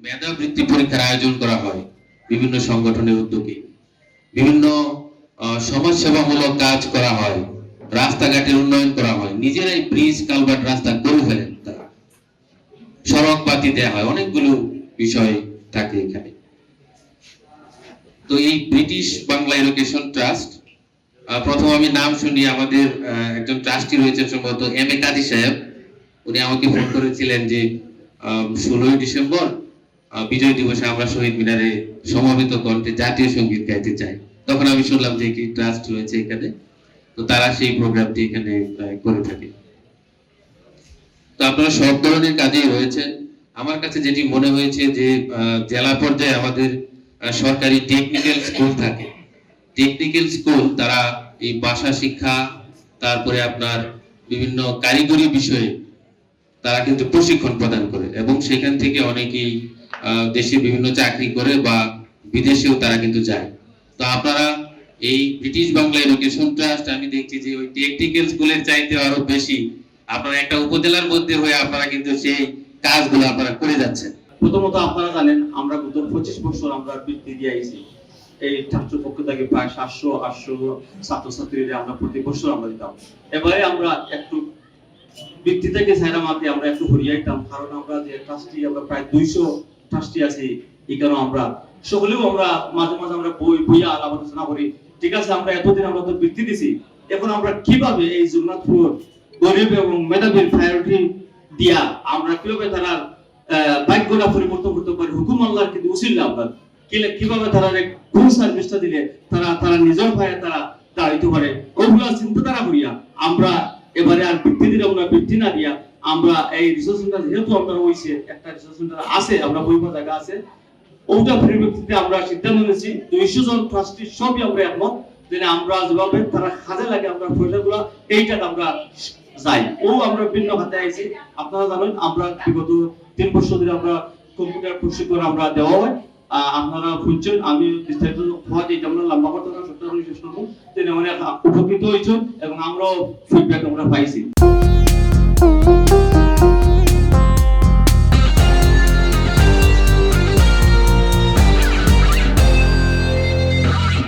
মেধাবৃত্তি পরীক্ষার আয়োজন করা হয় বিভিন্ন সংগঠনের উদ্যোগে, বিভিন্ন সমাজসেবামূলক কাজ করা হয়, রাস্তাঘাটের উন্নয়ন করা হয়, নিজেরাই ব্রিজ কালভার্ট রাস্তা করে ফেলেন তারা, সড়ক বাতি দেওয়া হয়, অনেকগুলো বিষয় থাকে এখানে। তো এই ব্রিটিশ বাংলা এডুকেশন ট্রাস্ট, প্রথম আমি নাম শুনি, আমাদের একজন ট্রাস্টি রয়েছেন সম্ভবত এম এ কাজী সাহেব, উনি আমাকে ফোন করেছিলেন যে 16ই ডিসেম্বর বিজয় দিবসে আমরা শহীদ মিনারে সমবেত কণ্ঠে জাতীয় সঙ্গীত গাইতে চাই। তখন আমি শুনলাম যে কি ট্রাস্ট রয়েছে এখানে, তো তারা সেই প্রোগ্রামটি এখানে করে থাকে। তো আপনারা সব ধরনের কাজেই রয়েছেন। আমার কাছে যেটি মনে হয়েছে যে জেলা পর্যায়ে আমাদের সরকারি টেকনিক্যাল স্কুল থাকে, টেকনিক্যাল স্কুল তারা এই ভাষা শিক্ষা, তারপরে আপনার বিভিন্ন কারিগরি বিষয়ে তারা কিন্তু প্রশিক্ষণ প্রদান করে, এবং সেখান থেকে অনেকেই দেশে বিভিন্ন চাকরি করে বা বিদেশেও তারা কিন্তু যায়। তো আপনারা এই ব্রিটিশ বাংলা এডুকেশন ট্রাস্ট, আমি দেখছি যে ওই টেকনিক্যাল স্কুলের চাইতে আরো বেশি আপনারা একটা উপজেলার মধ্যে হয়ে আপনারা কিন্তু সেই কাজগুলো আপনারা করে যাচ্ছেন। প্রথমত আপনারা জানেন আমরা গত 25 বছর আমরা বৃত্তি দিয়ে আইছি, এই ট্রাস্টের পক্ষ থেকে প্রায় 700 ছাত্রছাত্রীদের আমরা প্রতি বছর আমরা দিতাম। এবারে আমরা একটু বৃত্তি থেকে ছাড়া মাতে আমরা একটু হরিয়াইতাম, কারণ আমরা যে ট্রাস্টি আমরা প্রায় 200 ট্রাস্টি আছি, এই কারণে আমরা সকলেও আমরা মাঝে মাঝে আমরা বইয়া আলাপ আলোচনা করি। ঠিক আছে, আমরা এতদিন আমরা তো বৃত্তি দিছি, এখন আমরা কিভাবে এই জগন্নাথপুর গরিব এবং মেধাবীর প্রায়োরিটি দিয়া আমরা কিভাবে তারা ভাগ্যটা পরিবর্তন করতে পারি, হুকুম আল্লাহর কিন্তু উসিলা আমরা কিভাবে তারা কোন সার্ভিসটা দিলে তারা নিজের ভাইয়ে তারা দাঁড়াইতে পারে, ওগুলা চিন্তাধারা করিয়া আমরা এবারে আর বৃত্তি দিলে আমরা বৃত্তি না দিয়া আমরা এই রিসোর্স সেন্টার যেহেতু আমরা হইছে একটা রিসোর্স সেন্টার আছে, আমরা বইবা জায়গা আছে, ওটা পরিপ্রেক্ষিতে আমরা সিদ্ধান্ত নিয়েছি 200 জন ট্রাস্টি সবই আমরা একমত যে আমরা যেভাবে তারা কাজে লাগে আমরা পয়সাগুলো এইটা আমরা যাই ও আমরা ভিন্ন খাতে আইছি। আপনারা জানেন আমরা বিগত 3 বছর ধরে আমরা কম্পিউটার প্রশিক্ষণ আমরা দেওয়া হয়, আপনারা শুনছেন, আমি বিস্তারিত হওয়া যে আমরা লম্বা করতে সপ্তাহ শেষ করবো, তিনি অনেক উপকৃত হয়েছেন এবং আমরাও ফিডব্যাক আমরা পাইছি।